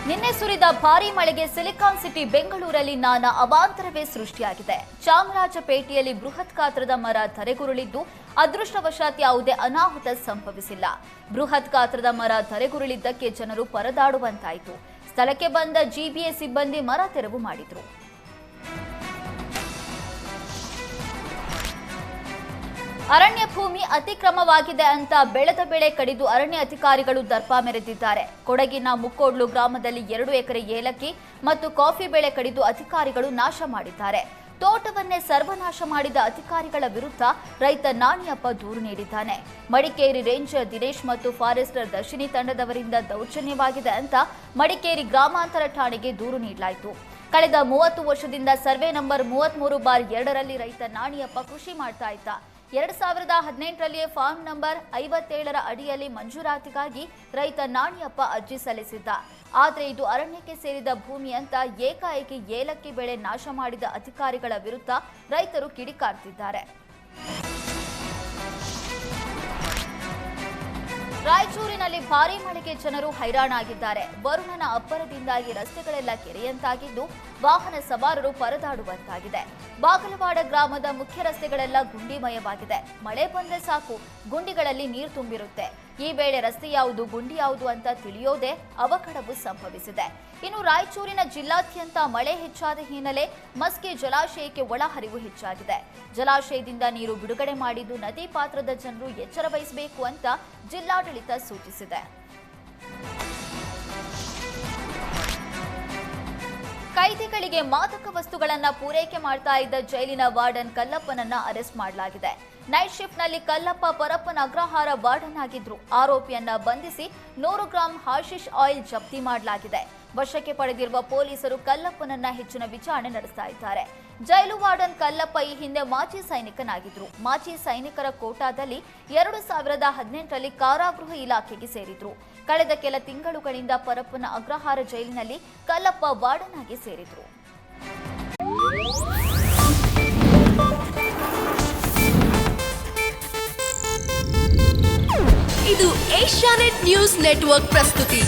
ನಿನ್ನೆ ಸುರಿದ ಭಾರೀ ಮಳೆಗೆ ಸಿಲಿಕಾನ್ ಸಿಟಿ ಬೆಂಗಳೂರಲ್ಲಿ ನಾನಾ ಅವಾಂತರವೇ ಸೃಷ್ಟಿಯಾಗಿದೆ. ಚಾಮರಾಜಪೇಟೆಯಲ್ಲಿ ಬೃಹತ್ ಗಾತ್ರದ ಮರ ಧರೆಗುರುಳಿದ್ದು ಅದೃಷ್ಟವಶಾತ್ ಯಾವುದೇ ಅನಾಹುತ ಸಂಭವಿಸಿಲ್ಲ. ಬೃಹತ್ ಗಾತ್ರದ ಮರ ಧರೆಗುರುಳಿದ್ದಕ್ಕೆ ಜನರು ಪರದಾಡುವಂತಾಯಿತು. ಸ್ಥಳಕ್ಕೆ ಬಂದ ಜಿಬಿಎ ಸಿಬ್ಬಂದಿ ಮರ ತೆರವು ಮಾಡಿದ್ರು. ಅರಣ್ಯ ಭೂಮಿ ಅತಿಕ್ರಮವಾಗಿದೆ ಅಂತ ಬೆಳೆದ ಬೆಳೆ ಕಡಿದು ಅರಣ್ಯ ಅಧಿಕಾರಿಗಳು ದರ್ಪ ಮೆರೆದಿದ್ದಾರೆ. ಕೊಡಗಿನ ಮುಕ್ಕೋಡ್ಲು ಗ್ರಾಮದಲ್ಲಿ 2 ಎಕರೆ ಏಲಕ್ಕಿ ಮತ್ತು ಕಾಫಿ ಬೆಳೆ ಕಡಿದು ಅಧಿಕಾರಿಗಳು ನಾಶ ಮಾಡಿದ್ದಾರೆ. ತೋಟವನ್ನೇ ಸರ್ವನಾಶ ಮಾಡಿದ ಅಧಿಕಾರಿಗಳ ವಿರುದ್ಧ ರೈತ ನಾಣಿಯಪ್ಪ ದೂರು ನೀಡಿದ್ದಾನೆ. ಮಡಿಕೇರಿ ರೇಂಜರ್ ದಿನೇಶ್ ಮತ್ತು ಫಾರೆಸ್ಟರ್ ದರ್ಶಿನಿ ತಂಡದವರಿಂದ ದೌರ್ಜನ್ಯವಾಗಿದೆ ಅಂತ ಮಡಿಕೇರಿ ಗ್ರಾಮಾಂತರ ಠಾಣೆಗೆ ದೂರು ನೀಡಲಾಯಿತು. ಕಳೆದ 30 ವರ್ಷದಿಂದ ಸರ್ವೆ ನಂಬರ್ 33/2ರಲ್ಲಿ ರೈತ ನಾಣಿಯಪ್ಪ ಕೃಷಿ ಮಾಡ್ತಾ ಇದ್ದ. 2018ರಲ್ಲಿಯೇ ಫಾರ್ಮ್ ನಂಬರ್ 57ರ ಅಡಿಯಲ್ಲಿ ಮಂಜೂರಾತಿಗಾಗಿ ರೈತ ನಾಣಿಯಪ್ಪ ಅರ್ಜಿ ಸಲ್ಲಿಸಿದ್ದ. ಆದರೆ ಇದು ಅರಣ್ಯಕ್ಕೆ ಸೇರಿದ ಭೂಮಿ ಅಂತ ಏಕಾಏಕಿ ಏಲಕ್ಕಿ ಬೆಳೆ ನಾಶ ಮಾಡಿದ ಅಧಿಕಾರಿಗಳ ವಿರುದ್ಧ ರೈತರು ಕಿಡಿಕಾರ್ತಿದ್ದಾರೆ. ರಾಯಚೂರಿನಲ್ಲಿ ಭಾರೀ ಮಳೆಗೆ ಜನರು ಹೈರಾಣಾಗಿದ್ದಾರೆ. ವರುಣನ ಅಬ್ಬರದಿಂದಾಗಿ ರಸ್ತೆಗಳೆಲ್ಲ ಕೆರೆಯಂತಾಗಿದ್ದು ವಾಹನ ಸವಾರರು ಪರದಾಡುವಂತಾಗಿದೆ. ಬಾಗಲವಾಡ ಗ್ರಾಮದ ಮುಖ್ಯ ರಸ್ತೆಗಳೆಲ್ಲ ಗುಂಡಿಮಯವಾಗಿದೆ. ಮಳೆ ಬಂದ್ರೆ ಸಾಕು, ಗುಂಡಿಗಳಲ್ಲಿ ನೀರು ತುಂಬಿರುತ್ತೆ. ಈ ವೇಳೆ ರಸ್ತೆ ಯಾವುದು ಗುಂಡಿ ಯಾವುದು ಅಂತ ತಿಳಿಯೋದೇ ಅವಘಡವು ಸಂಭವಿಸಿದೆ. ಇನ್ನು ರಾಯಚೂರಿನ ಜಿಲ್ಲಾದ್ಯಂತ ಮಳೆ ಹೆಚ್ಚಾದ ಹಿನ್ನೆಲೆ ಮಸ್ಕಿ ಜಲಾಶಯಕ್ಕೆ ಒಳಹರಿವು ಹೆಚ್ಚಾಗಿದೆ. ಜಲಾಶಯದಿಂದ ನೀರು ಬಿಡುಗಡೆ ಮಾಡಿದ್ದು ನದಿ ಪಾತ್ರದ ಜನರು ಎಚ್ಚರ ವಹಿಸಬೇಕು ಅಂತ ಜಿಲ್ಲಾಡಳಿತ ಸೂಚಿಸಿದೆ. ಕೈದಿಗಳಿಗೆ ಮಾದಕ ವಸ್ತುಗಳನ್ನು ಪೂರೈಕೆ ಮಾಡ್ತಾ ಇದ್ದ ಜೈಲಿನ ವಾರ್ಡನ್ ಕಲ್ಲಪ್ಪನನ್ನ ಅರೆಸ್ಟ್ ಮಾಡಲಾಗಿದೆ. ನೈಟ್ ಶಿಫ್ಟ್ನಲ್ಲಿ ಕಲ್ಲಪ್ಪ ಪರಪ್ಪನ ಅಗ್ರಹಾರ ವಾರ್ಡನ್ ಆಗಿದ್ರು. ಆರೋಪಿಯನ್ನ ಬಂಧಿಸಿ 100 ಗ್ರಾಂ ಹಾಶಿಶ್ ಆಯಿಲ್ ಜಪ್ತಿ ಮಾಡಲಾಗಿದೆ. ವಶಕ್ಕೆ ಪಡೆದಿರುವ ಪೊಲೀಸರು ಕಲ್ಲಪ್ಪನನ್ನ ಹೆಚ್ಚಿನ ವಿಚಾರಣೆ ನಡೆಸ್ತಾ ಇದ್ದಾರೆ. ಜೈಲು ವಾರ್ಡನ್ ಕಲ್ಲಪ್ಪ ಈ ಹಿಂದೆ ಮಾಜಿ ಸೈನಿಕನಾಗಿದ್ರು. ಮಾಜಿ ಸೈನಿಕರ ಕೋಟಾದಲ್ಲಿ 2018ರಲ್ಲಿ ಕಾರಾಗೃಹ ಇಲಾಖೆಗೆ ಸೇರಿದ್ರು. ಕಳೆದ ಕೆಲ ತಿಂಗಳುಗಳಿಂದ ಪರಪ್ಪನ ಅಗ್ರಹಾರ ಜೈಲಿನಲ್ಲಿ ಕಲ್ಲಪ್ಪ ವಾರ್ಡನ್ ಆಗಿ ಸೇರಿದ್ರು. ಇದು ಏಷ್ಯಾನೆಟ್ ನ್ಯೂಸ್ ನೆಟ್ವರ್ಕ್ ಪ್ರಸ್ತುತಿ.